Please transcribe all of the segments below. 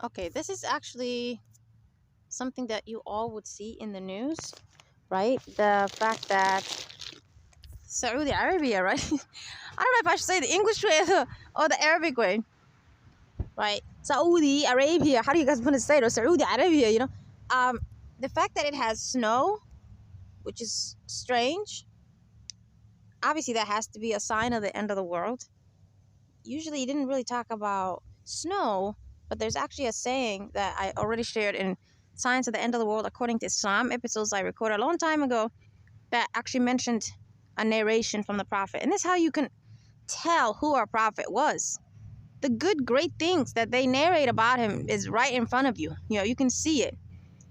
Okay, this is actually something that you all would see in the news, right? The fact that Saudi Arabia, right? I don't know if I should say the English way or the Arabic way, right? Saudi Arabia. How do you guys want to say it? Or Saudi Arabia, the fact that it has snow, which is strange. Obviously, that has to be a sign of the end of the world. Usually, you didn't really talk about snow, but there's actually a saying that I already shared in Signs of the End of the World according to Islam episodes I recorded a long time ago that actually mentioned a narration from the prophet. And this is how you can tell who our prophet was. The good, great things that they narrate about him is right in front of you. You can see it.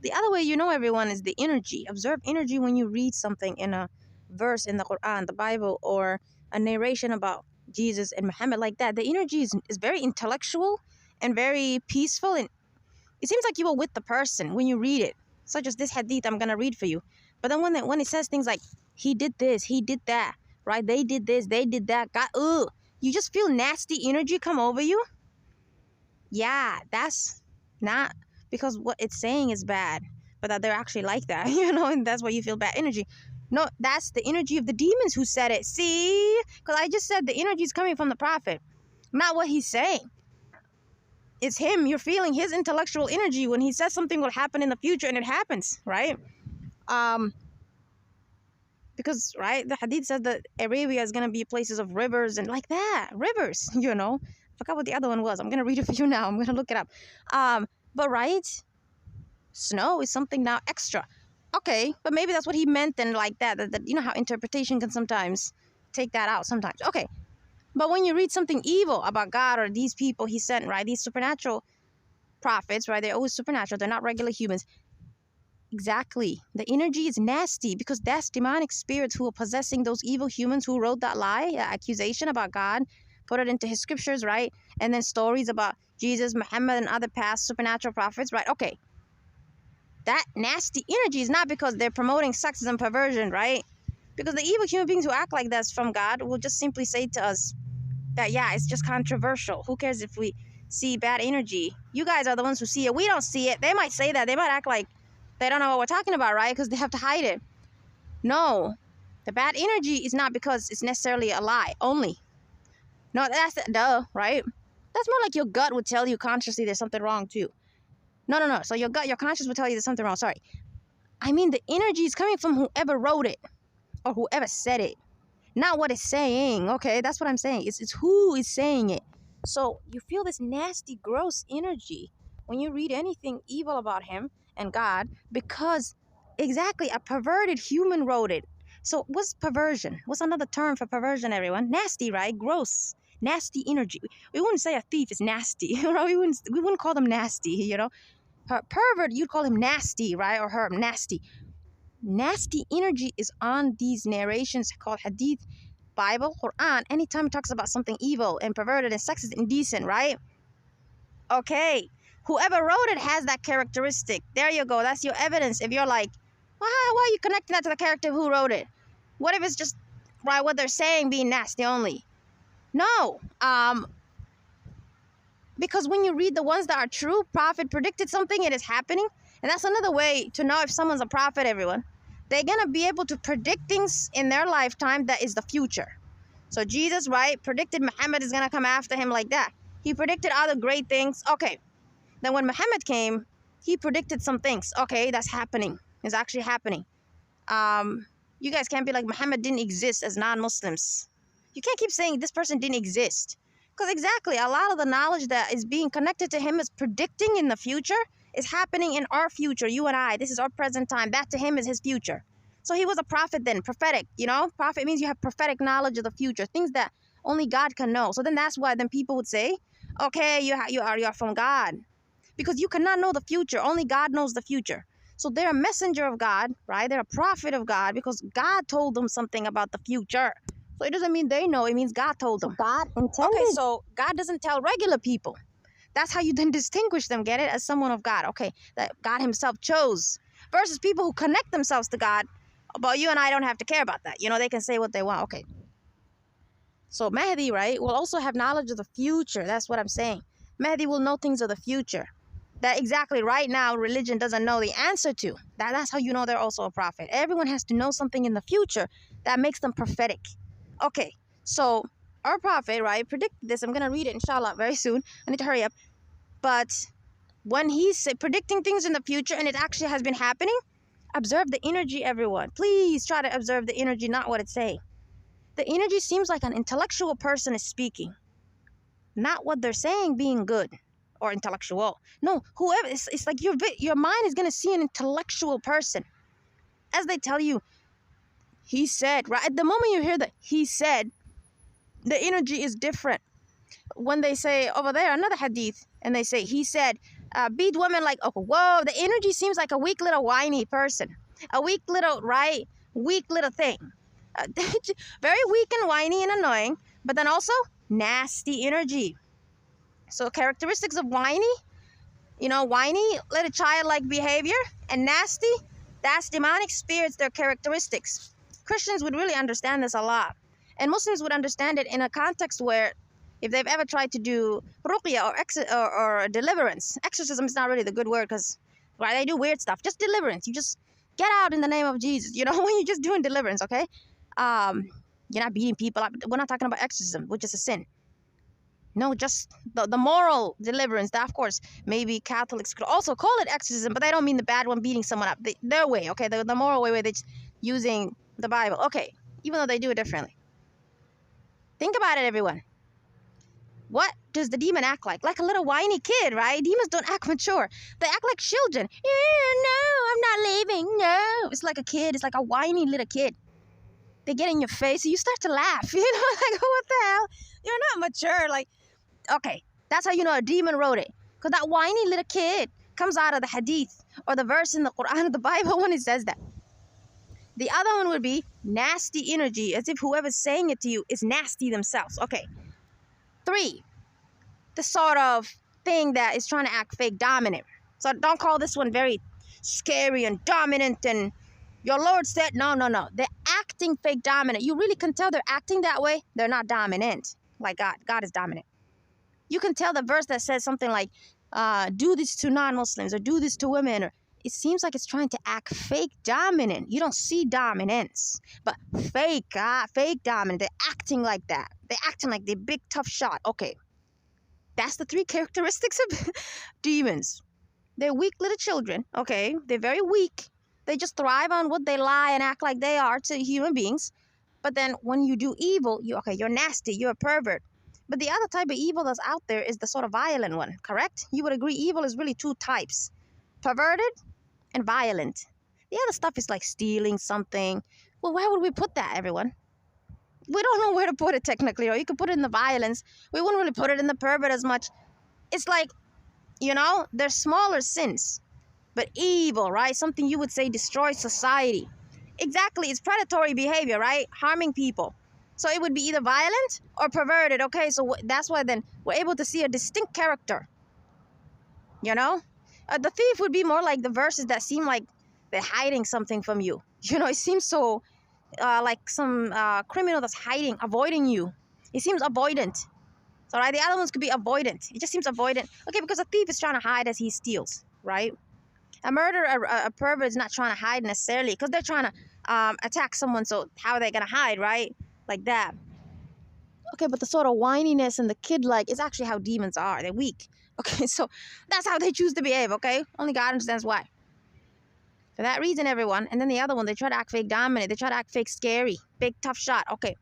The other way you know everyone is the energy. Observe energy when you read something in a verse in the Quran, the Bible, or a narration about Jesus and Muhammad like that. The energy is very intellectual and very peaceful, and it seems like you were with the person when you read it. Such as this hadith I'm gonna read for you. But then when it says things like he did this, he did that, right? They did this, they did that. God, you just feel nasty energy come over you. Yeah, that's not because what it's saying is bad, but that they're actually like that, and that's why you feel bad energy. No, that's the energy of the demons who said it. See? Because I just said the energy is coming from the prophet, not what he's saying. It's him. You're feeling his intellectual energy when he says something will happen in the future, and it happens, right? Because, right, the hadith says that Arabia is going to be places of rivers and like that. Rivers, I forgot what the other one was. I'm going to read it for you now. I'm going to look it up. But, right, snow is something now extra. Okay, but maybe that's what he meant and like that you know how interpretation can sometimes take that out sometimes. Okay, but when you read something evil about God or these people he sent, right, these supernatural prophets, right, they're always supernatural. They're not regular humans. Exactly. The energy is nasty because that's demonic spirits who are possessing those evil humans who wrote that lie, that accusation about God, put it into his scriptures, right? And then stories about Jesus, Muhammad, and other past supernatural prophets, right? Okay. That nasty energy is not because they're promoting sexism, perversion, right? Because the evil human beings who act like that's from God will just simply say to us that, yeah, it's just controversial. Who cares if we see bad energy? You guys are the ones who see it. We don't see it. They might say that. They might act like they don't know what we're talking about, right? Because they have to hide it. No, the bad energy is not because it's necessarily a lie only. No, that's duh, right? That's more like your gut would tell you consciously there's something wrong too. No. So your gut, your conscience will tell you there's something wrong. Sorry. I mean, the energy is coming from whoever wrote it or whoever said it, not what it's saying. Okay, that's what I'm saying. It's who is saying it. So you feel this nasty, gross energy when you read anything evil about him and God, because exactly a perverted human wrote it. So what's perversion? What's another term for perversion, everyone? Nasty, right? Gross, nasty energy. We wouldn't say a thief is nasty, right? We wouldn't call them nasty, Pervert, you'd call him nasty, right? Or her nasty. Nasty energy is on these narrations called hadith, Bible, Qur'an. Anytime it talks about something evil and perverted and sexist, indecent, right? Okay. Whoever wrote it has that characteristic. There you go. That's your evidence. If you're like, well, why are you connecting that to the character who wrote it? What if it's just, right, what they're saying being nasty only? No. Because when you read the ones that are true, prophet predicted something, it is happening. And that's another way to know if someone's a prophet, everyone. They're going to be able to predict things in their lifetime that is the future. So Jesus, right, predicted Muhammad is going to come after him like that. He predicted other great things. Okay. Then when Muhammad came, he predicted some things. Okay, that's happening. It's actually happening. You guys can't be like Muhammad didn't exist as non-Muslims. You can't keep saying this person didn't exist. Because exactly, a lot of the knowledge that is being connected to him is predicting in the future is happening in our future, you and I. This is our present time. That to him is his future. So he was a prophet then, prophetic, Prophet means you have prophetic knowledge of the future, things that only God can know. So then that's why then people would say, okay, you are from God. Because you cannot know the future. Only God knows the future. So they're a messenger of God, right? They're a prophet of God because God told them something about the future. So it doesn't mean they know. It means God told them. God intended. Okay, so God doesn't tell regular people. That's how you then distinguish them, get it? As someone of God. Okay, that God himself chose. Versus people who connect themselves to God. But you and I don't have to care about that. They can say what they want. Okay. So Mahdi, right, will also have knowledge of the future. That's what I'm saying. Mahdi will know things of the future. that exactly right now religion doesn't know the answer to. That's how you know they're also a prophet. Everyone has to know something in the future that makes them prophetic. Okay, so our prophet, right, predicted this. I'm going to read it, inshallah, very soon. I need to hurry up. But when he's predicting things in the future and it actually has been happening, observe the energy, everyone. Please try to observe the energy, not what it's saying. The energy seems like an intellectual person is speaking, not what they're saying being good or intellectual. No, whoever, it's like your mind is going to see an intellectual person. As they tell you, he said, right? At the moment you hear that he said, the energy is different. When they say over there, another hadith, and they say, he said, beat women like, oh, whoa, the energy seems like a weak little whiny person. A weak little, right? Weak little thing. Very weak and whiny and annoying, but then also nasty energy. So characteristics of whiny, whiny, little childlike behavior, and nasty, that's demonic spirits, their characteristics. Christians would really understand this a lot. And Muslims would understand it in a context where if they've ever tried to do ruqya or deliverance, exorcism is not really the good word because they do weird stuff. Just deliverance. You just get out in the name of Jesus, when you're just doing deliverance, okay? You're not beating people up. We're not talking about exorcism, which is a sin. No, just the moral deliverance. That, of course, maybe Catholics could also call it exorcism, but they don't mean the bad one, beating someone up. Their way, okay? The moral way where they're just using the Bible. Okay, even though they do it differently. Think about it, everyone. What does the demon act like? Like a little whiny kid, right? Demons don't act mature. They act like children. Yeah, no, I'm not leaving. No. It's like a kid. It's like a whiny little kid. They get in your face and you start to laugh. Like, what the hell? You're not mature. Like, okay, that's how you know a demon wrote it. Because that whiny little kid comes out of the hadith or the verse in the Qur'an or the Bible when it says that. The other one would be nasty energy, as if whoever's saying it to you is nasty themselves. Okay. 3, the sort of thing that is trying to act fake dominant. So don't call this one very scary and dominant and your Lord said, no. They're acting fake dominant. You really can tell they're acting that way. They're not dominant like God. God is dominant. You can tell the verse that says something like, do this to non-Muslims or do this to women. Or it seems like it's trying to act fake dominant. You don't see dominance, but fake dominant. They're acting like that. They're acting like they're big, tough shot. Okay. That's the 3 characteristics of demons. They're weak little children. Okay. They're very weak. They just thrive on what they lie and act like they are to human beings. But then when you do evil, you're nasty. You're a pervert. But the other type of evil that's out there is the sort of violent one, correct? You would agree evil is really 2 types. Perverted and violent. The other stuff is like stealing something. Well, where would we put that, everyone? We don't know where to put it technically. Or you could put it in the violence. We wouldn't really put it in the pervert as much. It's like, they're smaller sins. But evil, right? Something you would say destroys society. Exactly. It's predatory behavior, right? Harming people. So it would be either violent or perverted. Okay, so that's why then we're able to see a distinct character. The thief would be more like the verses that seem like they're hiding something from you. It seems so like some criminal that's hiding, avoiding you. It seems avoidant. So, right, the other ones could be avoidant. It just seems avoidant. Okay, because a thief is trying to hide as he steals, right? A murderer, a pervert is not trying to hide necessarily because they're trying to attack someone. So how are they going to hide, right? Like that. Okay, but the sort of whininess and the kid-like is actually how demons are. They're weak. Okay, so that's how they choose to behave, okay? Only God understands why. For that reason, everyone. And then the other one, they try to act fake dominant. They try to act fake scary. Big, tough shot. Okay.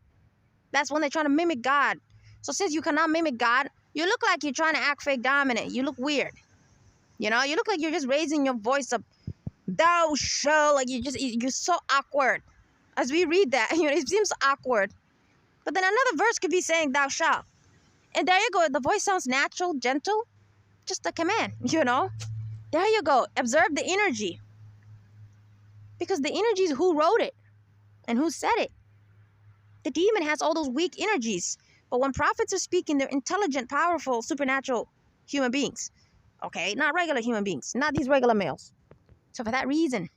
That's when they try to mimic God. So since you cannot mimic God, you look like you're trying to act fake dominant. You look weird. You look like you're just raising your voice up. Thou shalt, like you're so awkward. As we read that, it seems awkward. But then another verse could be saying, thou shalt. And there you go. The voice sounds natural, gentle. Just a command, There you go. Observe the energy. Because the energy is who wrote it and who said it. The demon has all those weak energies. But when prophets are speaking, they're intelligent, powerful, supernatural human beings. Okay, not regular human beings, not these regular males. So for that reason,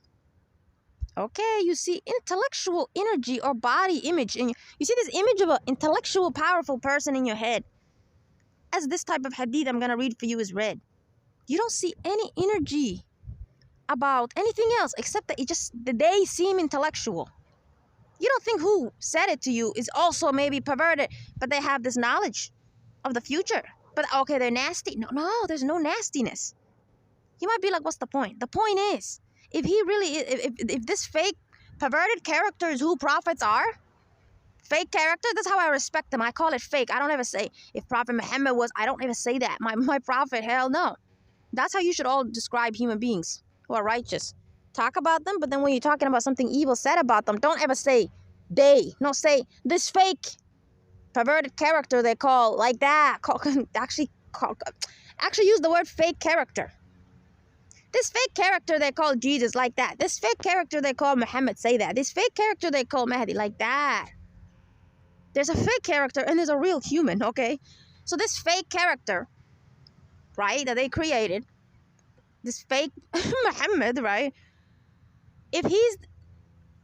okay, you see intellectual energy or body image. And you see this image of an intellectual, powerful person in your head. As this type of hadith I'm going to read for you is read. You don't see any energy about anything else except that they seem intellectual. You don't think who said it to you is also maybe perverted, but they have this knowledge of the future. But okay, they're nasty. No, there's no nastiness. You might be like, what's the point? The point is, if he really, if this fake perverted character is who prophets are, fake character, that's how I respect them. I call it fake. I don't ever say, if Prophet Muhammad was, I don't ever say that. My prophet, hell no. That's how you should all describe human beings who are righteous. Talk about them, but then when you're talking about something evil said about them, don't ever say they. No, say this fake perverted character they call like that. Actually use the word fake character. This fake character they call Jesus like that. This fake character they call Muhammad, say that. This fake character they call Mahdi like that. There's a fake character and there's a real human, okay? So this fake character, right, that they created, this fake Muhammad, right? If he's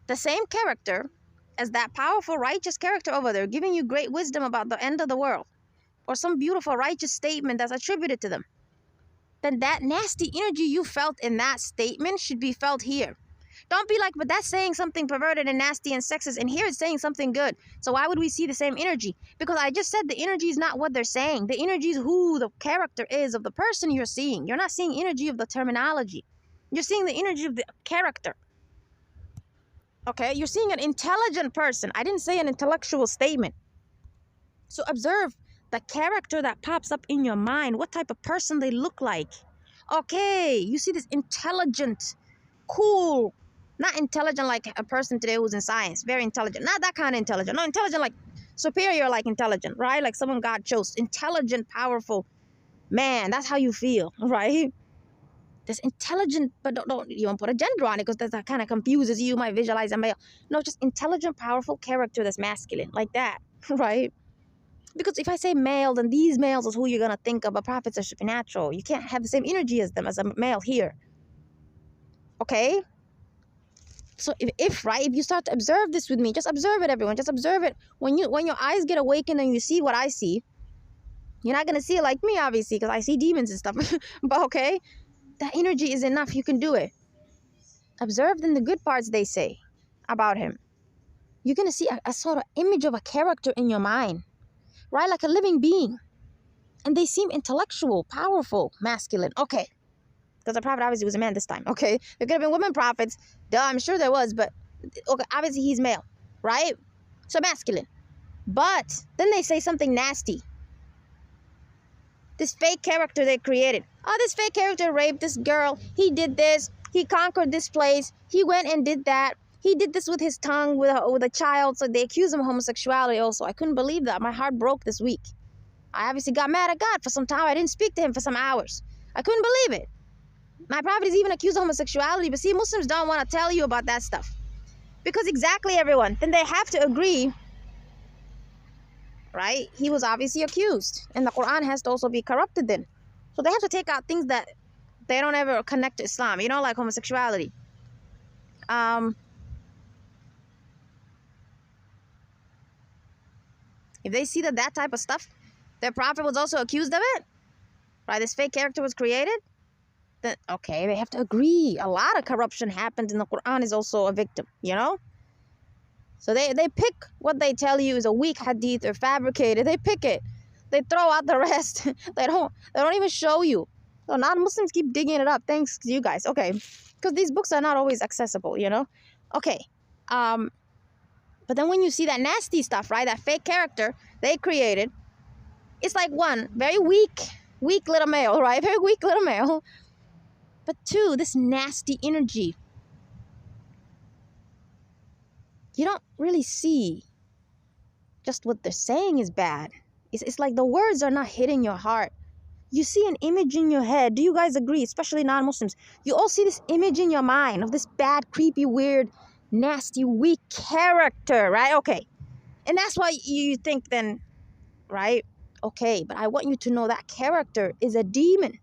the same character as that powerful, righteous character over there, giving you great wisdom about the end of the world, or some beautiful, righteous statement that's attributed to them, then that nasty energy you felt in that statement should be felt here. Don't be like, but that's saying something perverted and nasty and sexist, and here it's saying something good. So why would we see the same energy? Because I just said the energy is not what they're saying. The energy is who the character is of the person you're seeing. You're not seeing energy of the terminology. You're seeing the energy of the character. Okay? You're seeing an intelligent person. I didn't say an intellectual statement. So observe the character that pops up in your mind, what type of person they look like. Okay, you see this intelligent, cool, not intelligent like a person today who's in science, very intelligent, not that kind of intelligent, no, intelligent like superior, like intelligent, right? Like someone God chose, intelligent, powerful man. That's how you feel, right? This intelligent, but don't you won't put a gender on it because that kind of confuses you. You might visualize a male. No, just intelligent, powerful character that's masculine, like that, right? Because if I say male, then these males is who you're going to think of. But prophets are supernatural. You can't have the same energy as them as a male here. Okay? So if you start to observe this with me, just observe it, everyone. Just observe it. When your eyes get awakened and you see what I see, you're not going to see it like me, obviously, because I see demons and stuff. But okay? That energy is enough. You can do it. Observe then the good parts they say about him. You're going to see a sort of image of a character in your mind. Right? Like a living being. And they seem intellectual, powerful, masculine. Okay. Because the prophet obviously was a man this time. Okay. There could have been women prophets. Duh, I'm sure there was. But okay, obviously he's male. Right? So masculine. But then they say something nasty. This fake character they created. Oh, this fake character raped this girl. He did this. He conquered this place. He went and did that. He did this with his tongue with a child, so they accuse him of homosexuality also. I couldn't believe that. My heart broke this week. I obviously got mad at God for some time. I didn't speak to him for some hours. I couldn't believe it. My prophet is even accused of homosexuality, but see, Muslims don't want to tell you about that stuff. Because exactly, everyone, then they have to agree, right? He was obviously accused. And the Qur'an has to also be corrupted then. So they have to take out things that they don't ever connect to Islam, like homosexuality. If they see that type of stuff, their prophet was also accused of it, right? This fake character was created, then, okay, they have to agree. A lot of corruption happened, and the Quran is also a victim, So they pick what they tell you is a weak hadith or fabricated. They pick it. They throw out the rest. They don't even show you. So non-Muslims keep digging it up. Thanks to you guys. Okay. Because these books are not always accessible, Okay. But then when you see that nasty stuff, right, that fake character they created, it's like one, very weak little male, right? Very weak little male. But two, this nasty energy. You don't really see just what they're saying is bad. It's like the words are not hitting your heart. You see an image in your head. Do you guys agree? Especially non-Muslims. You all see this image in your mind of this bad, creepy, weird, nasty, weak character, right? Okay. And that's why you think then, right? Okay, but I want you to know that character is a demon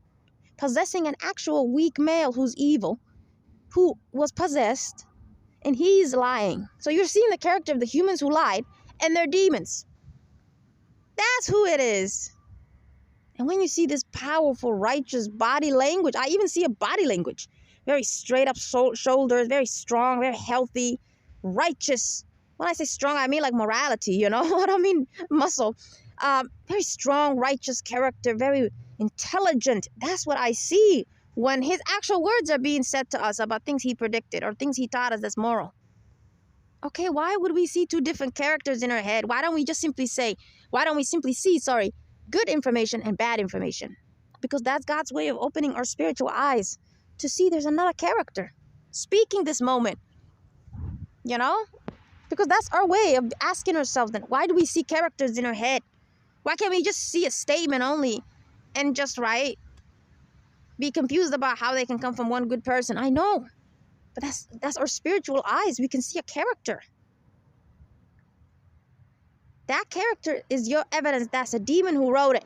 possessing an actual weak male who's evil, who was possessed, and he's lying. So you're seeing the character of the humans who lied, and they're demons. That's who it is. And when you see this powerful, righteous body language, I even see a body language. Very straight up shoulders, very strong, very healthy, righteous. When I say strong, I mean like morality, you know? I don't mean muscle. Very strong, righteous character, very intelligent. That's what I see when his actual words are being said to us about things he predicted or things he taught us that's moral. Okay, why would we see two different characters in our head? Why don't we simply see, good information and bad information? Because that's God's way of opening our spiritual eyes to see there's another character speaking this moment, you know? Because that's our way of asking ourselves then, why do we see characters in our head? Why can't we just see a statement only and just, be confused about how they can come from one good person? I know, but that's our spiritual eyes. We can see a character. That character is your evidence. That's a demon who wrote it.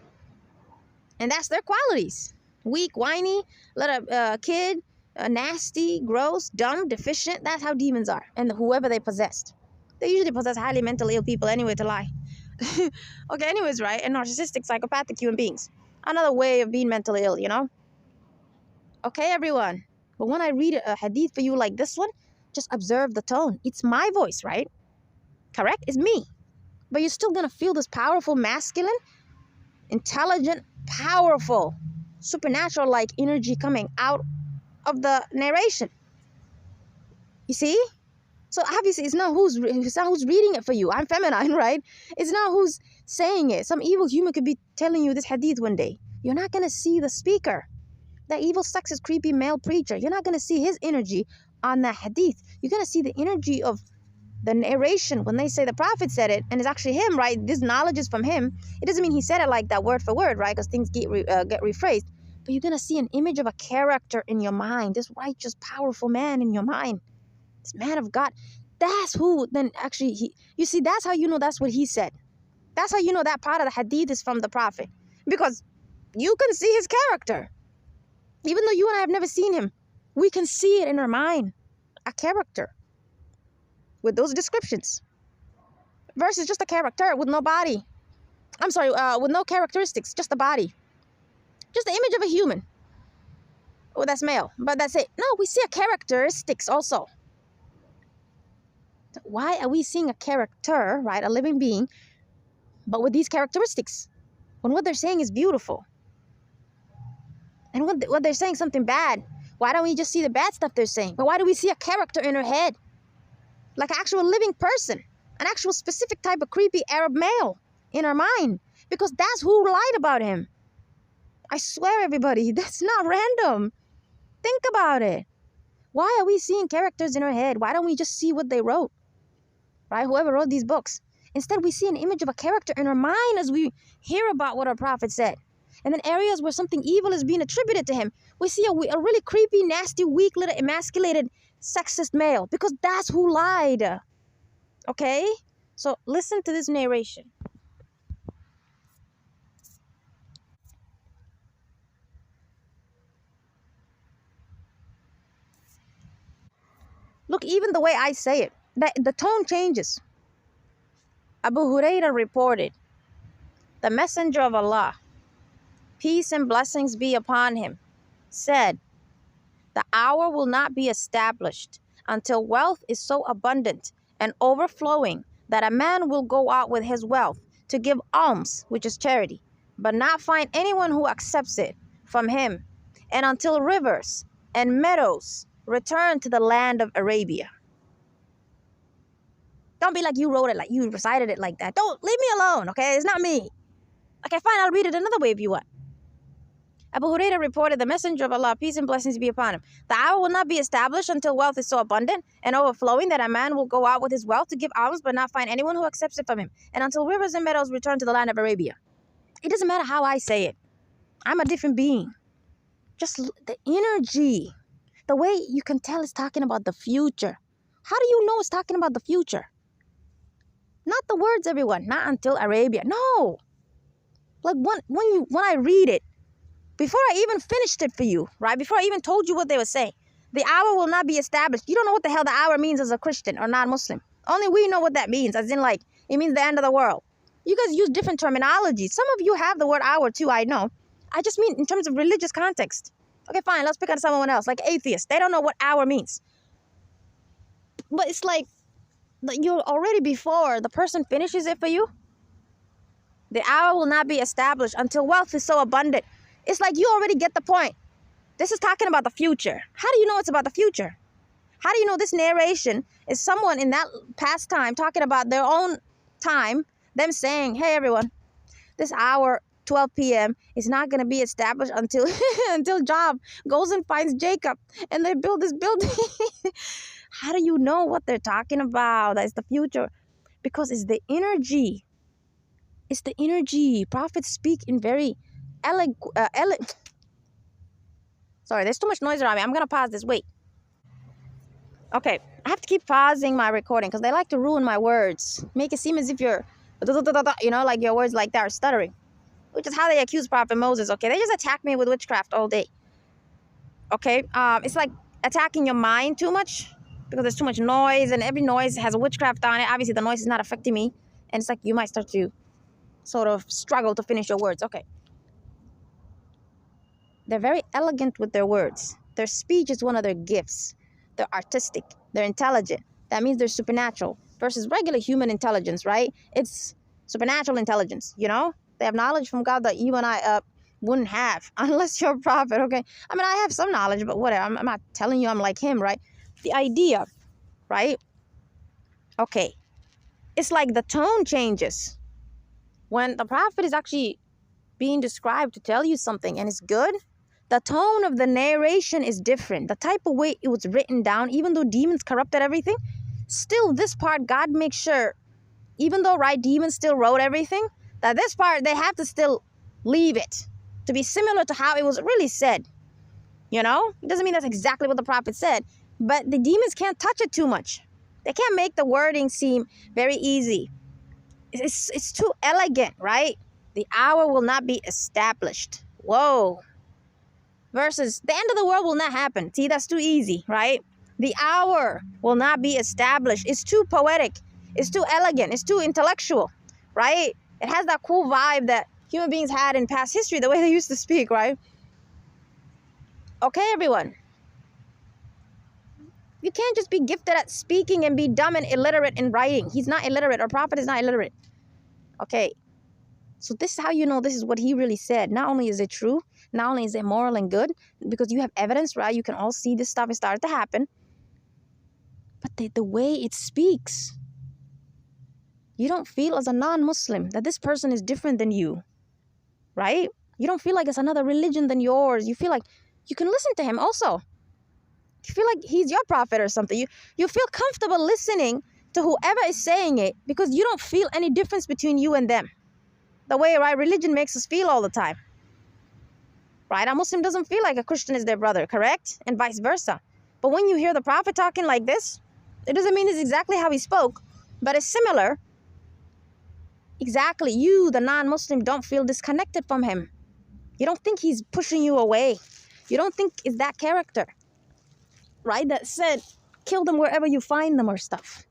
And that's their qualities. Weak, whiny, little kid, nasty, gross, dumb, deficient. That's how demons are. And whoever they possessed. They usually possess highly mentally ill people anyway to lie. Okay, anyways, and narcissistic, psychopathic human beings. Another way of being mentally ill, you know? Okay, everyone. But when I read a hadith for you like this one, just observe the tone. It's my voice, right? Correct? It's me. But you're still going to feel this powerful, masculine, intelligent, powerful, supernatural-like energy coming out of the narration. You see? So obviously, it's not who's reading it for you. I'm feminine, right? It's not who's saying it. Some evil human could be telling you this hadith one day. You're not going to see the speaker. That evil, sexist, creepy male preacher. You're not going to see his energy on that hadith. You're going to see the energy of the narration when they say the prophet said it, and it's actually him, right? This knowledge is from him. It doesn't mean he said it like that word for word, right? Because things get rephrased. But you're going to see an image of a character in your mind, this righteous, powerful man in your mind, this man of God. That's who then actually, you see, that's how you know that's what he said. That's how you know that part of the hadith is from the prophet. Because you can see his character. Even though you and I have never seen him, we can see it in our mind, a character with those descriptions versus just a character with no body. With no characteristics, just a body. Just the image of a human. Oh, that's male, but that's it. No, we see a characteristics also. Why are we seeing a character, right, a living being, but with these characteristics? When what they're saying is beautiful. And what they're saying something bad. Why don't we just see the bad stuff they're saying? But why do we see a character in her head? Like an actual living person. An actual specific type of creepy Arab male in our mind. Because that's who lied about him. I swear, everybody, that's not random. Think about it. Why are we seeing characters in our head? Why don't we just see what they wrote? Right? Whoever wrote these books. Instead, we see an image of a character in our mind as we hear about what our prophet said. And then areas where something evil is being attributed to him, we see a really creepy, nasty, weak, little emasculated, sexist male. Because that's who lied. Okay? So listen to this narration. Look, even the way I say it, the tone changes. Abu Hurairah reported, the Messenger of Allah, peace and blessings be upon him, said, the hour will not be established until wealth is so abundant and overflowing that a man will go out with his wealth to give alms, which is charity, but not find anyone who accepts it from him, and until rivers and meadows return to the land of Arabia. Don't be like you wrote it, like you recited it like that. Don't, leave me alone, okay? It's not me. Okay, fine, I'll read it another way if you want. Abu Hurairah reported, the Messenger of Allah, peace and blessings be upon him, the hour will not be established until wealth is so abundant and overflowing that a man will go out with his wealth to give alms but not find anyone who accepts it from him, and until rivers and meadows return to the land of Arabia. It doesn't matter how I say it. I'm a different being. Just the energy, the way you can tell it's talking about the future. How do you know it's talking about the future? Not the words, everyone. Not until Arabia. No. Like when I read it, before I even finished it for you, right? Before I even told you what they were saying, the hour will not be established. You don't know what the hell the hour means as a Christian or non-Muslim. Only we know what that means, as in like, it means the end of the world. You guys use different terminology. Some of you have the word hour too, I know. I just mean in terms of religious context. Okay, fine, let's pick on someone else, like atheists. They don't know what hour means. But it's like, you're already before the person finishes it for you. The hour will not be established until wealth is so abundant. It's like you already get the point. This is talking about the future. How do you know it's about the future? How do you know this narration is someone in that past time talking about their own time, them saying, hey, everyone, this hour, 12 p.m., is not going to be established until until Job goes and finds Jacob and they build this building. How do you know what they're talking about? That's the future. Because it's the energy. It's the energy. Prophets speak in very Sorry, there's too much noise around me. I'm going to pause this. Wait. Okay, I have to keep pausing my recording because they like to ruin my words. Make it seem as if you're, like your words like that are stuttering. Which is how they accuse Prophet Moses, okay? They just attack me with witchcraft all day. Okay? It's like attacking your mind too much because there's too much noise and every noise has a witchcraft on it. Obviously, the noise is not affecting me. And it's like you might start to sort of struggle to finish your words. Okay. They're very elegant with their words. Their speech is one of their gifts. They're artistic. They're intelligent. That means they're supernatural versus regular human intelligence, right? It's supernatural intelligence, They have knowledge from God that you and I wouldn't have unless you're a prophet, okay? I mean, I have some knowledge, but whatever. I'm not telling you I'm like him, right? The idea, right? Okay. It's like the tone changes. When the prophet is actually being described to tell you something and it's good, the tone of the narration is different. The type of way it was written down, even though demons corrupted everything, still this part, God makes sure, even though, right, demons still wrote everything, that this part, they have to still leave it to be similar to how it was really said. It doesn't mean that's exactly what the prophet said, but the demons can't touch it too much. They can't make the wording seem very easy. It's too elegant, right? The hour will not be established. Whoa. Versus the end of the world will not happen. See, that's too easy, right? The hour will not be established. It's too poetic. It's too elegant. It's too intellectual, right? It has that cool vibe that human beings had in past history, the way they used to speak, right? Okay, everyone. You can't just be gifted at speaking and be dumb and illiterate in writing. He's not illiterate. Our prophet is not illiterate. Okay. So this is how you know this is what he really said. Not only is it true, not only is it moral and good, because you have evidence, right? You can all see this stuff is started to happen. But the way it speaks, you don't feel as a non-Muslim that this person is different than you, right? You don't feel like it's another religion than yours. You feel like you can listen to him also. You feel like he's your prophet or something. You feel comfortable listening to whoever is saying it because you don't feel any difference between you and them. The way, right, religion makes us feel all the time. Right? A Muslim doesn't feel like a Christian is their brother, correct? And vice versa. But when you hear the prophet talking like this, it doesn't mean it's exactly how he spoke, but it's similar. Exactly. You, the non-Muslim, don't feel disconnected from him. You don't think he's pushing you away. You don't think it's that character, right? That said, kill them wherever you find them or stuff.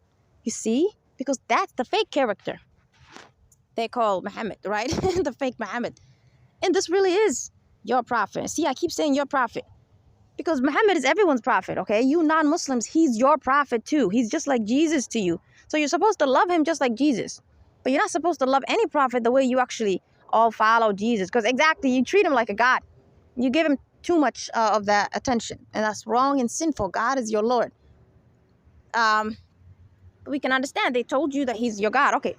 You see? Because that's the fake character they call Muhammad, right? The fake Muhammad. And this really is your prophet. See, I keep saying your prophet because Muhammad is everyone's prophet, okay? You non-Muslims, he's your prophet too. He's just like Jesus to you. So you're supposed to love him just like Jesus. But you're not supposed to love any prophet the way you actually all follow Jesus. Because exactly, you treat him like a God. You give him too much of that attention. And that's wrong and sinful. God is your Lord. We can understand. They told you that he's your God. Okay.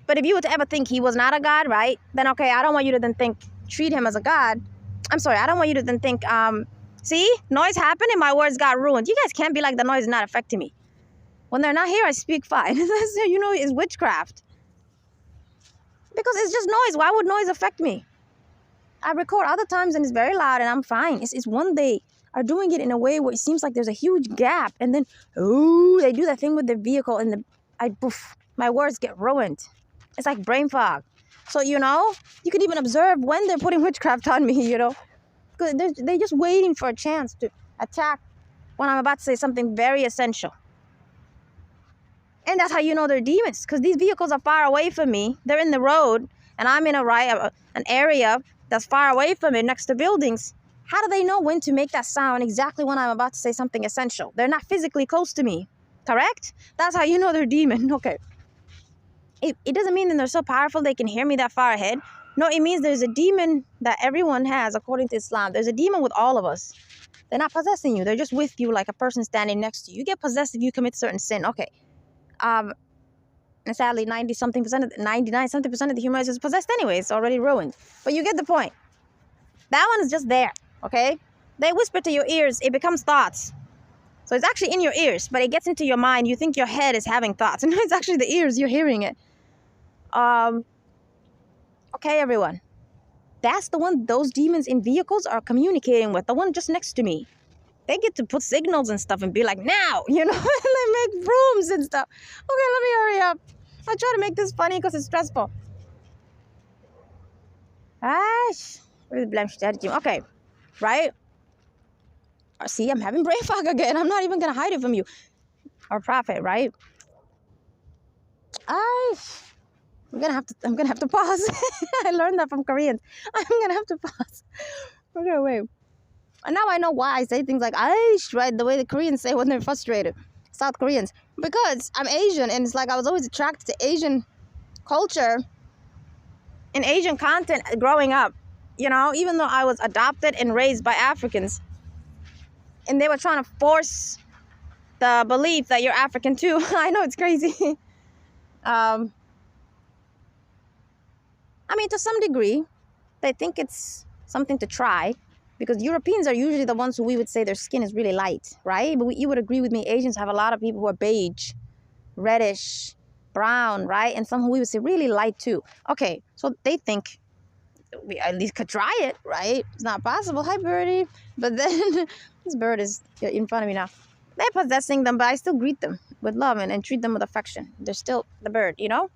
But if you were to ever think he was not a God, right? Then, okay, I don't want you to then treat him as a God. I'm sorry. I don't want you to then think, see, noise happened and my words got ruined. You guys can't be like the noise is not affecting me. When they're not here, I speak fine. It's witchcraft. Because it's just noise. Why would noise affect me? I record other times and it's very loud and I'm fine. It's when they are doing it in a way where it seems like there's a huge gap. And then, they do that thing with the vehicle and my words get ruined. It's like brain fog. So, you can even observe when they're putting witchcraft on me, Because they're just waiting for a chance to attack when I'm about to say something very essential. And that's how you know they're demons. Because these vehicles are far away from me. They're in the road. And I'm in an area that's far away from it, next to buildings, how do they know when to make that sound exactly when I'm about to say something essential? They're not physically close to me, correct? That's how you know they're demon. Okay. It doesn't mean that they're so powerful they can hear me that far ahead. No, it means there's a demon that everyone has according to Islam. There's a demon with all of us. They're not possessing you. They're just with you like a person standing next to you. You get possessed if you commit certain sin. Okay. And sadly, 99-something percent of the human race is possessed anyway. It's already ruined. But you get the point. That one is just there. Okay. They whisper to your ears. It becomes thoughts. So it's actually in your ears, but it gets into your mind. You think your head is having thoughts. And it's actually the ears. You're hearing it. Okay, everyone. That's the one those demons in vehicles are communicating with. The one just next to me. They get to put signals and stuff and be like, now, you know, and they make rooms and stuff. Okay, let me hurry up. I try to make this funny because it's stressful. Okay, right? See, I'm having brain fog again. I'm not even going to hide it from you. Our prophet, right? I'm gonna have to pause. I learned that from Koreans. I'm gonna have to pause. Okay, wait. And now I know why I say things like "aish," right? The way the Koreans say when they're frustrated. South Koreans. Because I'm Asian, and it's like I was always attracted to Asian culture and Asian content growing up. You know, even though I was adopted and raised by Africans, and they were trying to force the belief that you're African too. I know it's crazy. I mean, to some degree, they think it's something to try because Europeans are usually the ones who we would say their skin is really light, right? But you would agree with me, Asians have a lot of people who are beige, reddish, brown, right? And some who we would say really light too. Okay, so they think we at least could try it, right? It's not possible. Hi, birdie. But then this bird is in front of me now. They're possessing them, but I still greet them with love and treat them with affection. They're still the bird, you know?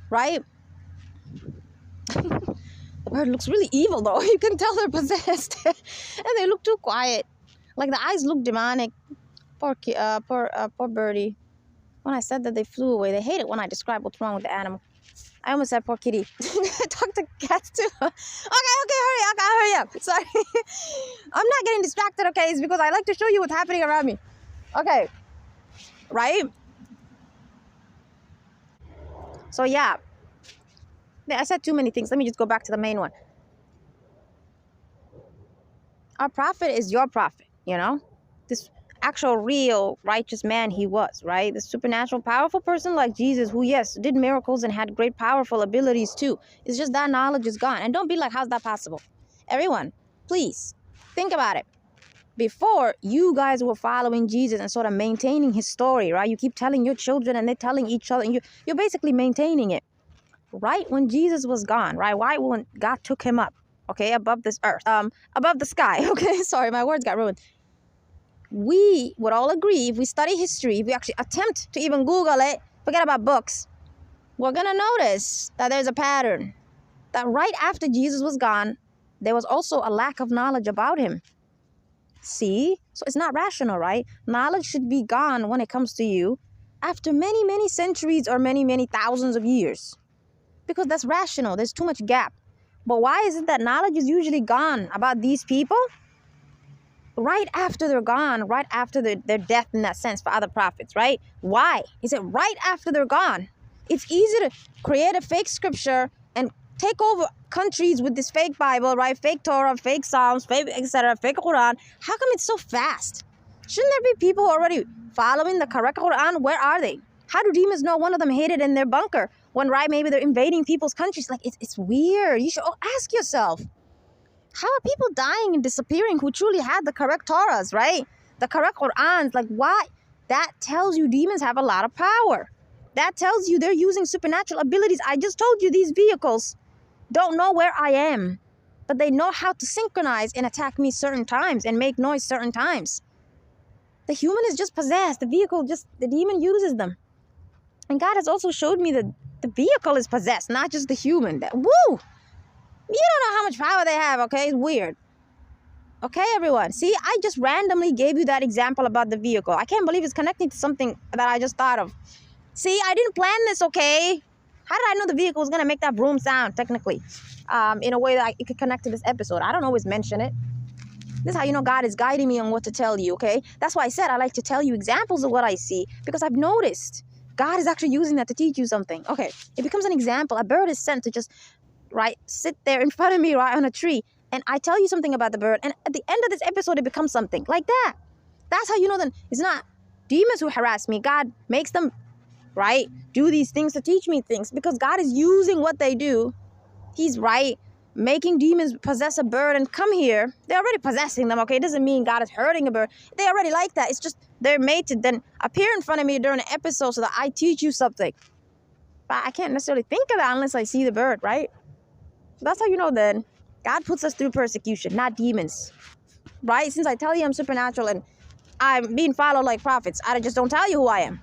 Right? The bird looks really evil though. You can tell they're possessed. And they look too quiet. Like the eyes look demonic. Poor birdie. When I said that, they flew away. They hate it when I describe what's wrong with the animal. I almost said poor kitty. I talk to cats too. Okay, hurry up. Sorry. I'm not getting distracted, okay? It's because I like to show you what's happening around me. Okay. Right? So yeah. I said too many things. Let me just go back to the main one. Our prophet is your prophet, you know? This actual real righteous man he was, right? The supernatural powerful person like Jesus who, yes, did miracles and had great powerful abilities too. It's just that knowledge is gone. And don't be like, how's that possible? Everyone, please, think about it. Before, you guys were following Jesus and sort of maintaining his story, right? You keep telling your children and they're telling each other. And you're basically maintaining it. Right when Jesus was gone, right? Why when God took him up, okay, above this earth, above the sky, okay? Sorry, my words got ruined. We would all agree, if we study history, if we actually attempt to even Google it, forget about books, we're going to notice that there's a pattern. That right after Jesus was gone, there was also a lack of knowledge about him. See? So it's not rational, right? Knowledge should be gone when it comes to you after many, many centuries or many, many thousands of years. Because that's rational. There's too much gap. But why is it that knowledge is usually gone about these people? Right after they're gone, right after their death in that sense for other prophets, right? Why? Is it right after they're gone? It's easy to create a fake scripture and take over countries with this fake Bible, right? Fake Torah, fake Psalms, fake etc., fake Qur'an. How come it's so fast? Shouldn't there be people already following the correct Qur'an? Where are they? How do demons know one of them hid it in their bunker? When, right, maybe they're invading people's countries. Like, it's weird. You should ask yourself, how are people dying and disappearing who truly had the correct Torahs, right? The correct Qur'ans. Like, why? That tells you demons have a lot of power. That tells you they're using supernatural abilities. I just told you these vehicles don't know where I am, but they know how to synchronize and attack me certain times and make noise certain times. The human is just possessed. The vehicle, the demon uses them. And God has also showed me that the vehicle is possessed, not just the human. Woo! You don't know how much power they have, okay? It's weird. Okay, everyone. See, I just randomly gave you that example about the vehicle. I can't believe it's connecting to something that I just thought of. See, I didn't plan this, okay? How did I know the vehicle was going to make that broom sound, technically? in a way that it could connect to this episode. I don't always mention it. This is how you know God is guiding me on what to tell you, okay? That's why I said I like to tell you examples of what I see, because I've noticed God is actually using that to teach you something. Okay, it becomes an example. A bird is sent to just, right, sit there in front of me, right, on a tree. And I tell you something about the bird. And at the end of this episode, it becomes something like that. That's how you know then it's not demons who harass me. God makes them, right, do these things to teach me things, because God is using what they do. He's, right, making demons possess a bird and come here. They're already possessing them, okay? It doesn't mean God is hurting a bird. They already like that. It's just they're made to then appear in front of me during an episode so that I teach you something. But I can't necessarily think of that unless I see the bird, right? So that's how you know then God puts us through persecution, not demons, right? Since I tell you I'm supernatural and I'm being followed like prophets, I just don't tell you who I am.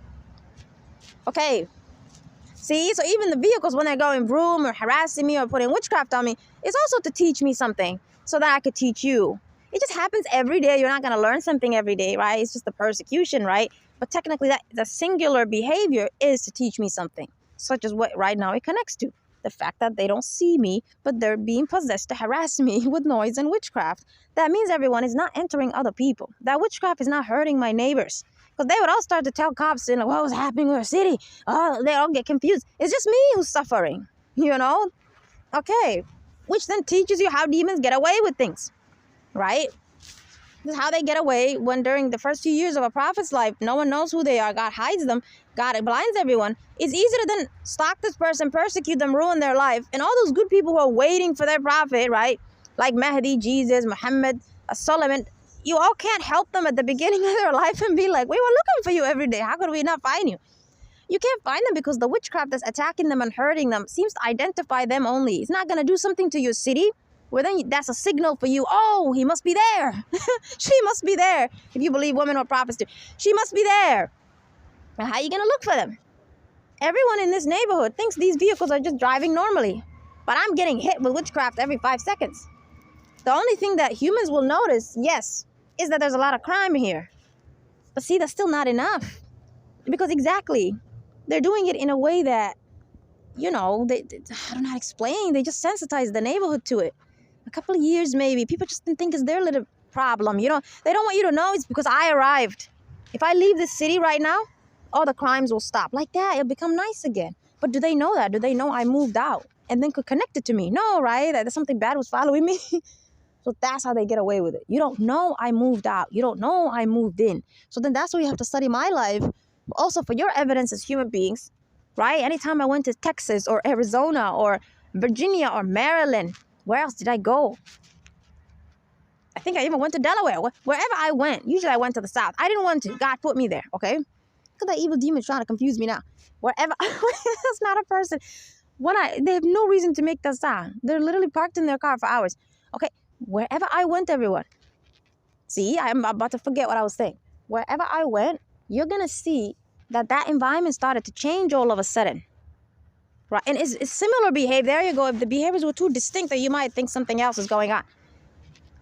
Okay. See, so even the vehicles, when they're going vroom or harassing me or putting witchcraft on me, it's also to teach me something so that I could teach you. It just happens every day. You're not going to learn something every day, right? It's just the persecution, right? But technically, that the singular behavior is to teach me something, such as what right now it connects to. The fact that they don't see me, but they're being possessed to harass me with noise and witchcraft. That means everyone is not entering other people. That witchcraft is not hurting my neighbors. Because they would all start to tell cops, you know, what was happening in our city. Oh, they all get confused. It's just me who's suffering, you know? Okay. Which then teaches you how demons get away with things, right? This is how they get away when during the first few years of a prophet's life, no one knows who they are. God hides them. God blinds everyone. It's easier to then stalk this person, persecute them, ruin their life. And all those good people who are waiting for their prophet, right? Like Mahdi, Jesus, Muhammad, Solomon. You all can't help them at the beginning of their life and be like, we were looking for you every day. How could we not find you? You can't find them because the witchcraft that's attacking them and hurting them seems to identify them only. It's not going to do something to your city. Well, then that's a signal for you. Oh, he must be there. She must be there. If you believe women or prophets do. She must be there. Now, how are you going to look for them? Everyone in this neighborhood thinks these vehicles are just driving normally. But I'm getting hit with witchcraft every 5 seconds. The only thing that humans will notice, yes, is that there's a lot of crime here. But see, that's still not enough. Because exactly, they're doing it in a way that, you know, I don't know how to explain. They just sensitize the neighborhood to it. A couple of years maybe. People just think it's their little problem, you know. They don't want you to know it's because I arrived. If I leave this city right now, all the crimes will stop. Like that, it'll become nice again. But do they know that? Do they know I moved out and then could connect it to me? No, right? That something bad was following me. So that's how they get away with it. You don't know I moved out. You don't know I moved in. So then that's why you have to study my life. Also for your evidence as human beings, right? Anytime I went to Texas or Arizona or Virginia or Maryland, where else did I go? I think I even went to Delaware. Wherever I went, usually I went to the South. I didn't want to. God put me there, okay? Look at that evil demon trying to confuse me now. Wherever I went, that's not a person. They have no reason to make that sound. They're literally parked in their car for hours. Okay, wherever I went, everyone. See, I'm about to forget what I was saying. Wherever I went, you're going to see that environment started to change all of a sudden. Right? And it's similar behavior. There you go. If the behaviors were too distinct, that you might think something else is going on.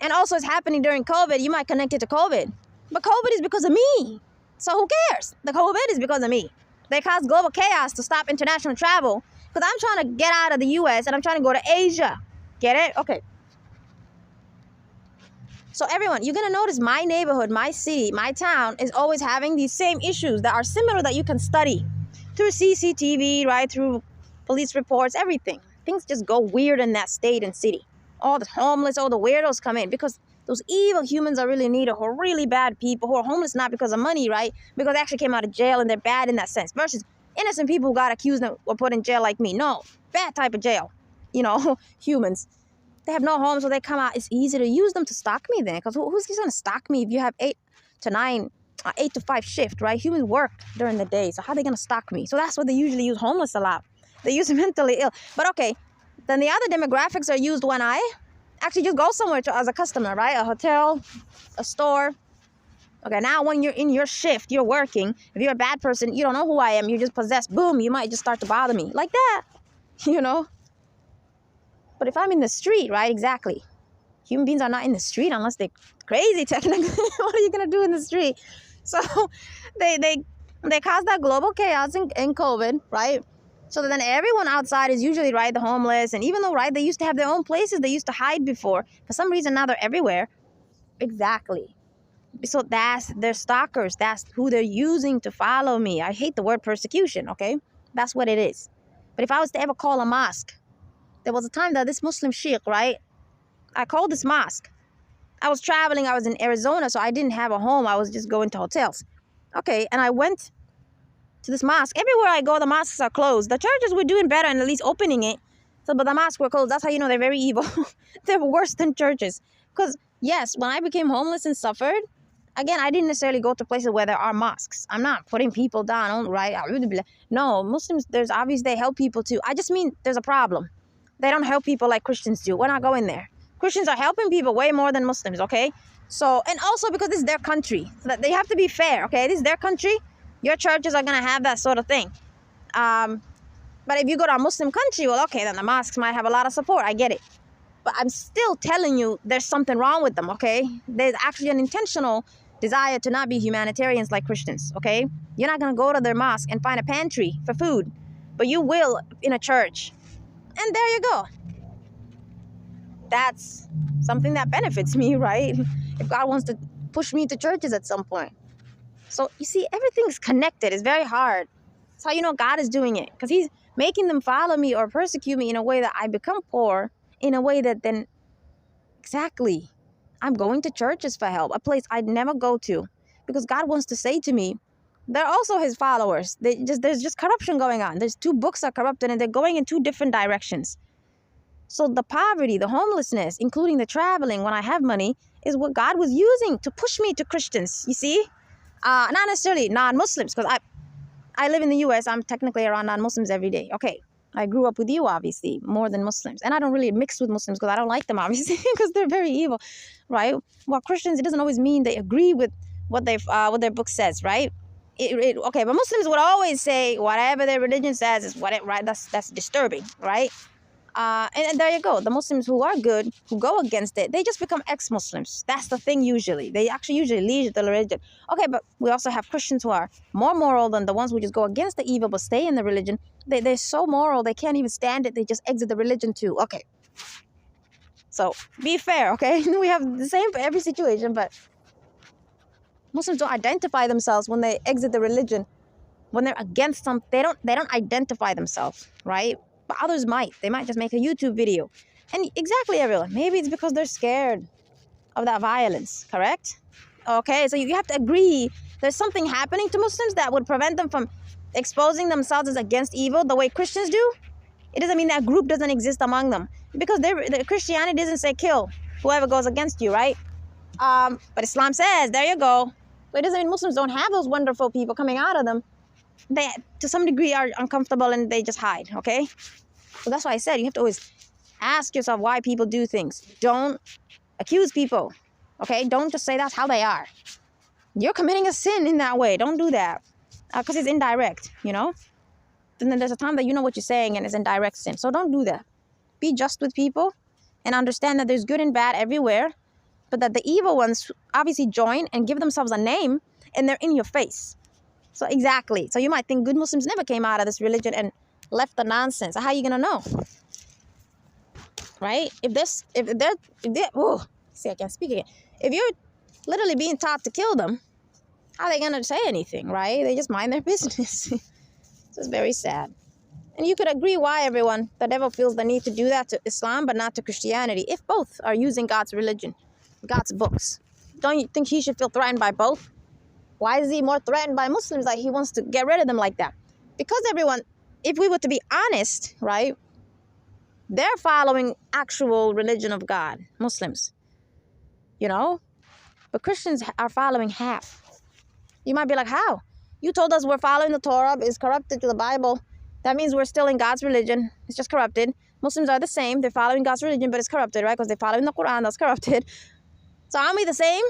And also it's happening during COVID. You might connect it to COVID. But COVID is because of me. So who cares? The COVID is because of me. They caused global chaos to stop international travel because I'm trying to get out of the U.S. and I'm trying to go to Asia. Get it? Okay. So everyone, you're going to notice my neighborhood, my city, my town is always having these same issues that are similar that you can study through CCTV, right? Through police reports, everything. Things just go weird in that state and city. All the homeless, all the weirdos come in because those evil humans are really needed, who are really bad people, who are homeless not because of money, right? Because they actually came out of jail and they're bad in that sense. Versus innocent people who got accused or put in jail like me. No, bad type of jail. You know, humans. They have no home, so they come out. It's easy to use them to stalk me then. Because who's going to stalk me if you have 8 to 5 shift, right? Humans work during the day, so how are they going to stalk me? So that's what they usually use homeless a lot. They use mentally ill. But okay, then the other demographics are used when I actually just go somewhere as a customer, right? A hotel, a store. Okay, now when you're in your shift, you're working. If you're a bad person, you don't know who I am. You're just possessed. Boom, you might just start to bother me. Like that, you know? But if I'm in the street, right, exactly. Human beings are not in the street unless they're crazy, technically. What are you going to do in the street? So they caused that global chaos in COVID, right? So then everyone outside is usually, right, the homeless. And even though, right, they used to have their own places, they used to hide before. For some reason, now they're everywhere. Exactly. So that's their stalkers. That's who they're using to follow me. I hate the word persecution, okay? That's what it is. But if I was to ever call a mosque, there was a time that this Muslim sheikh, right? I called this mosque. I was traveling. I was in Arizona, so I didn't have a home. I was just going to hotels. Okay, and I went to this mosque. Everywhere I go, the mosques are closed. The churches were doing better and at least opening it. So, but the mosques were closed. That's how you know they're very evil. They're worse than churches. Because, yes, when I became homeless and suffered, again, I didn't necessarily go to places where there are mosques. I'm not putting people down, right? No, Muslims, there's obviously they help people too. I just mean there's a problem. They don't help people like Christians do. We're not going there. Christians are helping people way more than Muslims, okay? So, and also because this is their country. So that they have to be fair, okay? This is their country. Your churches are going to have that sort of thing. But if you go to a Muslim country, well, okay, then the mosques might have a lot of support. I get it. But I'm still telling you there's something wrong with them, okay? There's actually an intentional desire to not be humanitarians like Christians, okay? You're not going to go to their mosque and find a pantry for food. But you will in a church. And there you go. That's something that benefits me, right? If God wants to push me to churches at some point. So, you see, everything's connected. It's very hard. That's how you know God is doing it. Because he's making them follow me or persecute me in a way that I become poor, in a way that then, exactly, I'm going to churches for help, a place I'd never go to. Because God wants to say to me, they're also his followers. There's just corruption going on. There's two books are corrupted and they're going in two different directions. So the poverty, the homelessness, including the traveling when I have money, is what God was using to push me to Christians, you see? Not necessarily non-Muslims, because I live in the U.S. I'm technically around non-Muslims every day. Okay, I grew up with you, obviously, more than Muslims. And I don't really mix with Muslims because I don't like them, obviously, because they're very evil, right? Well, Christians, it doesn't always mean they agree with what their book says, right? Okay, but Muslims would always say whatever their religion says is what it, right? That's disturbing, right? And there you go. The Muslims who are good, who go against it, they just become ex-Muslims. That's the thing usually. They actually usually leave the religion. Okay, but we also have Christians who are more moral than the ones who just go against the evil but stay in the religion. They're so moral, they can't even stand it. They just exit the religion too. Okay. So, be fair, okay? We have the same for every situation, but Muslims don't identify themselves when they exit the religion. When they're against something, they don't identify themselves, right? But others might. They might just make a YouTube video. And exactly, everyone. Maybe it's because they're scared of that violence, correct? Okay, so you have to agree there's something happening to Muslims that would prevent them from exposing themselves as against evil the way Christians do. It doesn't mean that group doesn't exist among them. Because Christianity doesn't say kill whoever goes against you, right? But Islam says, there you go. But it doesn't mean Muslims don't have those wonderful people coming out of them. They, to some degree, are uncomfortable and they just hide, okay? So that's why I said you have to always ask yourself why people do things. Don't accuse people, okay? Don't just say that's how they are. You're committing a sin in that way. Don't do that because it's indirect, you know? And then there's a time that you know what you're saying and it's indirect sin. So don't do that. Be just with people and understand that there's good and bad everywhere, but that the evil ones obviously join and give themselves a name and they're in your face. So exactly. So you might think good Muslims never came out of this religion and left the nonsense. How are you gonna know? Right? See, I can't speak again. If you're literally being taught to kill them, how are they gonna say anything, right? They just mind their business. So it's very sad. And you could agree why everyone, the devil feels the need to do that to Islam, but not to Christianity, if both are using God's religion, God's books. Don't you think he should feel threatened by both? Why is he more threatened by Muslims? Like he wants to get rid of them like that? Because everyone, if we were to be honest, right, they're following actual religion of God, Muslims, you know, but Christians are following half. You might be like, how? You told us we're following the Torah, but it's corrupted to the Bible. That means we're still in God's religion. It's just corrupted. Muslims are the same. They're following God's religion, but it's corrupted, right? Because they're following the Qur'an, that's corrupted. So aren't we the same?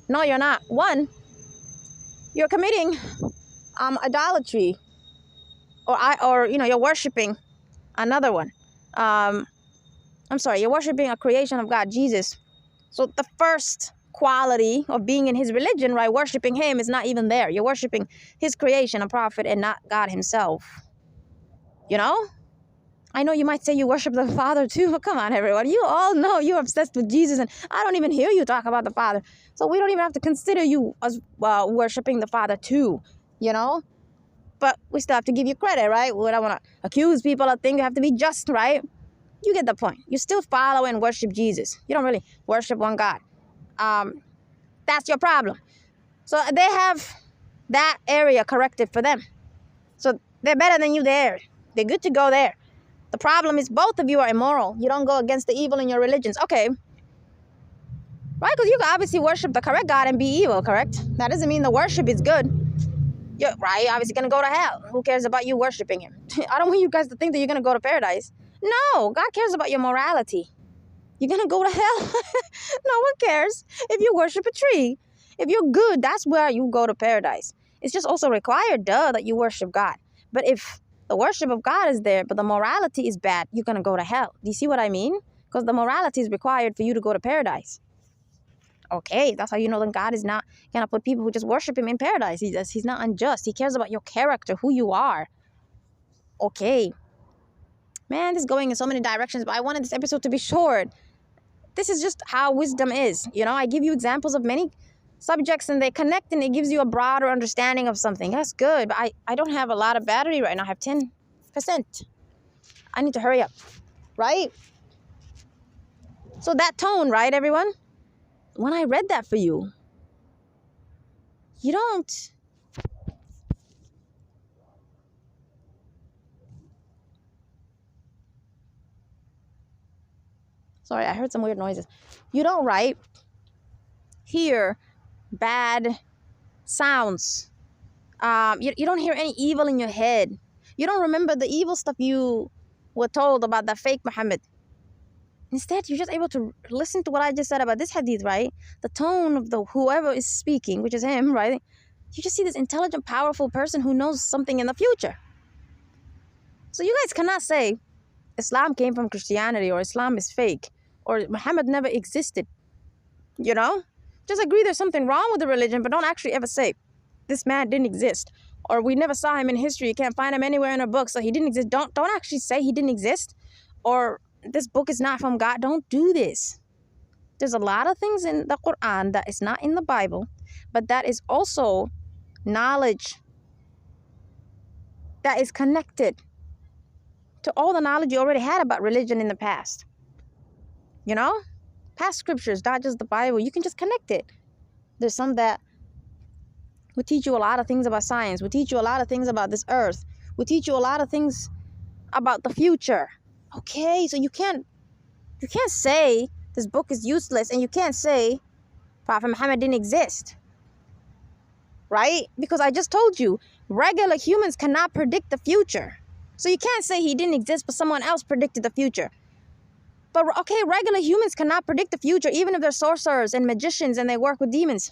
No, you're not. One, you're committing idolatry, or you're worshiping another one. You're worshiping a creation of God, Jesus. So the first quality of being in his religion, right, worshiping him, is not even there. You're worshiping his creation, a prophet, and not God himself. You know? I know you might say you worship the Father too, but come on, everyone. You all know you're obsessed with Jesus, and I don't even hear you talk about the Father. So we don't even have to consider you as worshiping the Father too, you know? But we still have to give you credit, right? We don't want to accuse people of things. You have to be just, right? You get the point. You still follow and worship Jesus. You don't really worship one God. That's your problem. So they have that area corrected for them. So they're better than you there. They're good to go there. The problem is both of you are immoral. You don't go against the evil in your religions. Okay. Right? Because you can obviously worship the correct God and be evil, correct? That doesn't mean the worship is good. You're right, you're obviously going to go to hell. Who cares about you worshiping him? I don't want you guys to think that you're going to go to paradise. No, God cares about your morality. You're going to go to hell? No one cares if you worship a tree. If you're good, that's where you go to paradise. It's just also required, that you worship God. But if the worship of God is there, but the morality is bad, you're going to go to hell. Do you see what I mean? Because the morality is required for you to go to paradise. Okay, that's how you know that God is not going to put people who just worship him in paradise. He's not unjust. He cares about your character, who you are. Okay. Man, this is going in so many directions, but I wanted this episode to be short. This is just how wisdom is. You know, I give you examples of many subjects and they connect and it gives you a broader understanding of something. That's good, but I don't have a lot of battery right now. I have 10%. I need to hurry up, right? So that tone, right, everyone? When I read that for you, you don't... Sorry, I heard some weird noises. You don't, right, hear bad sounds. You don't hear any evil in your head. You don't remember the evil stuff you were told about the fake Muhammad. Instead, you're just able to listen to what I just said about this hadith, right? The tone of the whoever is speaking, which is him, right? You just see this intelligent, powerful person who knows something in the future. So you guys cannot say Islam came from Christianity or Islam is fake or Muhammad never existed. You know? Just agree there's something wrong with the religion, but don't actually ever say this man didn't exist or we never saw him in history. You can't find him anywhere in a book, so he didn't exist. Don't actually say he didn't exist or this book is not from God. Don't do this. There's a lot of things in the Qur'an that is not in the Bible, but that is also knowledge that is connected to all the knowledge you already had about religion in the past. You know? Past scriptures, not just the Bible. You can just connect it. There's some that will teach you a lot of things about science, will teach you a lot of things about this earth, will teach you a lot of things about the future. Okay, so you can't say this book is useless and you can't say Prophet Muhammad didn't exist. Right? Because I just told you, regular humans cannot predict the future. So you can't say he didn't exist, but someone else predicted the future. But okay, regular humans cannot predict the future, even if they're sorcerers and magicians and they work with demons.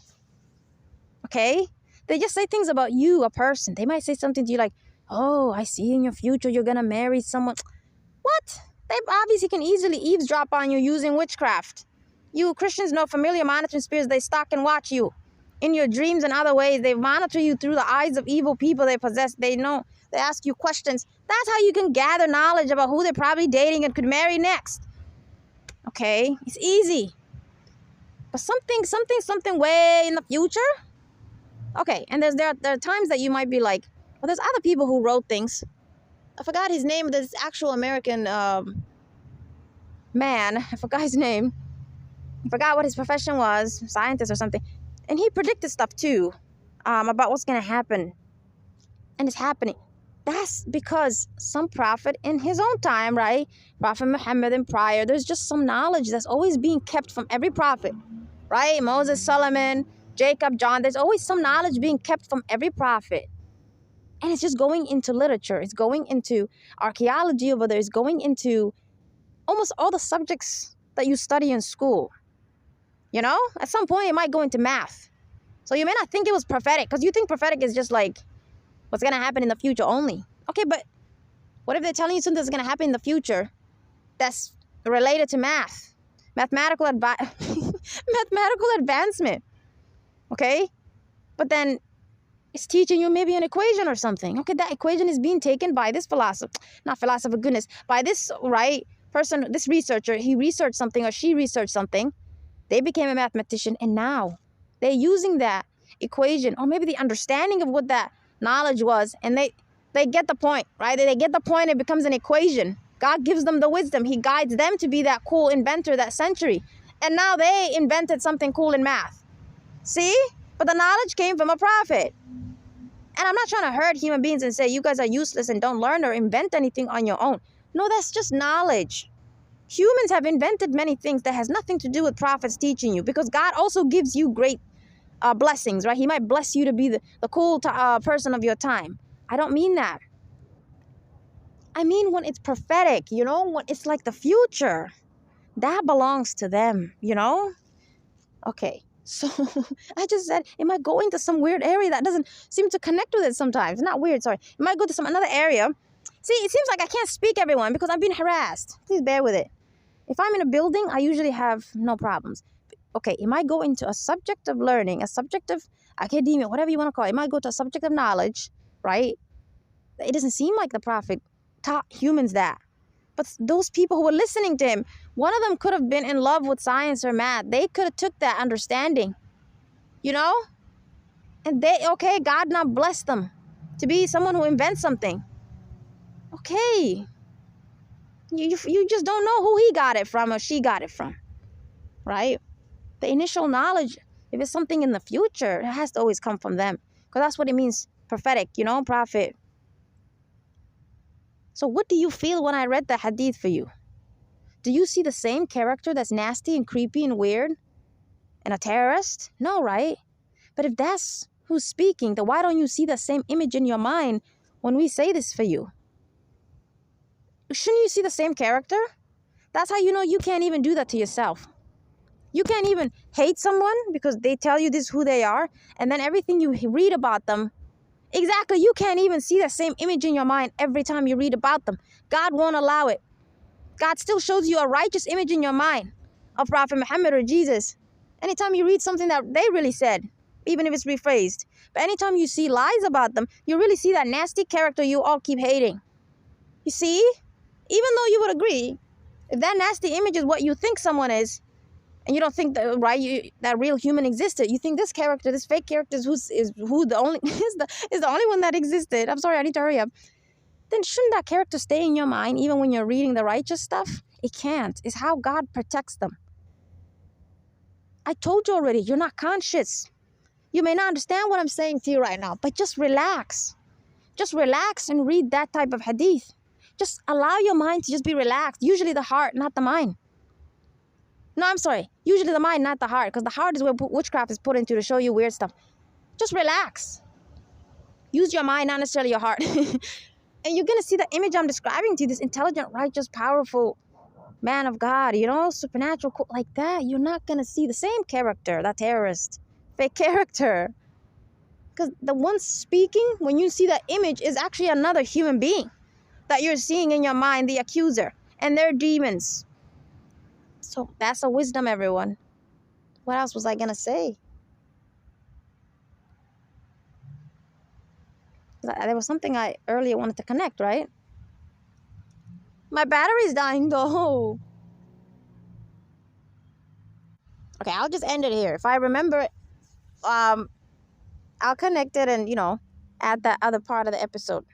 Okay? They just say things about you, a person. They might say something to you like, oh, I see in your future you're going to marry someone. What? They obviously can easily eavesdrop on you using witchcraft. You Christians know familiar monitoring spirits. They stalk and watch you in your dreams and other ways. They monitor you through the eyes of evil people they possess. They know. They ask you questions. That's how you can gather knowledge about who they're probably dating and could marry next. Okay? It's easy. But something way in the future? Okay, and there are times that you might be like, well, there's other people who wrote things. I forgot his name, this actual American man. I forgot his name. I forgot what his profession was, scientist or something. And he predicted stuff too, about what's going to happen. And it's happening. That's because some prophet in his own time, right? Prophet Muhammad and prior, there's just some knowledge that's always being kept from every prophet, right? Moses, Solomon, Jacob, John. There's always some knowledge being kept from every prophet. And it's just going into literature. It's going into archaeology over there. It's going into almost all the subjects that you study in school. You know, at some point it might go into math. So you may not think it was prophetic because you think prophetic is just like what's going to happen in the future only. Okay, but what if they're telling you something that's going to happen in the future that's related to math? Mathematical advancement. Okay? But then It's teaching you maybe an equation or something. Okay, that equation is being taken by this philosopher, not philosopher, goodness, by this, right, person, this researcher. He researched something or she researched something. They became a mathematician, and now they're using that equation or maybe the understanding of what that knowledge was, and they get the point, right? They get the point. It becomes an equation. God gives them the wisdom. He guides them to be that cool inventor that century. And now they invented something cool in math. See? But the knowledge came from a prophet. And I'm not trying to hurt human beings and say you guys are useless and don't learn or invent anything on your own. No, that's just knowledge. Humans have invented many things that has nothing to do with prophets teaching you, because God also gives you great blessings, right? He might bless you to be the cool person of your time. I don't mean that. I mean when it's prophetic, when it's like the future. That belongs to them, Okay, so I just said it might go into some weird area that doesn't seem to connect with it sometimes. Not weird, sorry. It might go to some another area. See, it seems like I can't speak everyone because I'm being harassed. Please bear with it. If I'm in a building, I usually have no problems. Okay, it might go into a subject of learning, a subject of academia, whatever you want to call it. It might go to a subject of knowledge, right? It doesn't seem like the prophet taught humans that. But those people who were listening to him, one of them could have been in love with science or math. They could have took that understanding, And God now blessed them to be someone who invents something. Okay. You just don't know who he got it from or she got it from, right? The initial knowledge, if it's something in the future, it has to always come from them. Because that's what it means, prophetic, prophet. So what do you feel when I read the hadith for you? Do you see the same character that's nasty and creepy and weird and a terrorist? No, right? But if that's who's speaking, then why don't you see the same image in your mind when we say this for you? Shouldn't you see the same character? That's how you know you can't even do that to yourself. You can't even hate someone because they tell you this is who they are, and then everything you read about them, exactly, you can't even see the same image in your mind every time you read about them. God won't allow it. God still shows you a righteous image in your mind of Prophet Muhammad or Jesus. Anytime you read something that they really said, even if it's rephrased. But anytime you see lies about them, you really see that nasty character you all keep hating. You see? Even though you would agree, if that nasty image is what you think someone is, and you don't think that, right, that real human existed, you think this character, this fake character is the only one that existed. I'm sorry, I need to hurry up. Then shouldn't that character stay in your mind even when you're reading the righteous stuff? It can't. It's how God protects them. I told you already, you're not conscious. You may not understand what I'm saying to you right now, but just relax. Just relax and read that type of hadith. Just allow your mind to just be relaxed. Usually the heart, not the mind. No, I'm sorry. Usually the mind, not the heart, because the heart is where witchcraft is put into to show you weird stuff. Just relax. Use your mind, not necessarily your heart. And you're going to see the image I'm describing to you, this intelligent, righteous, powerful man of God, supernatural, like that. You're not going to see the same character, that terrorist, fake character. Because the one speaking, when you see that image, is actually another human being that you're seeing in your mind, the accuser, and their demons. So that's a wisdom, everyone. What else was I going to say? There was something I earlier wanted to connect, right? My battery's dying, though. Okay, I'll just end it here. If I remember, I'll connect it and, add that other part of the episode.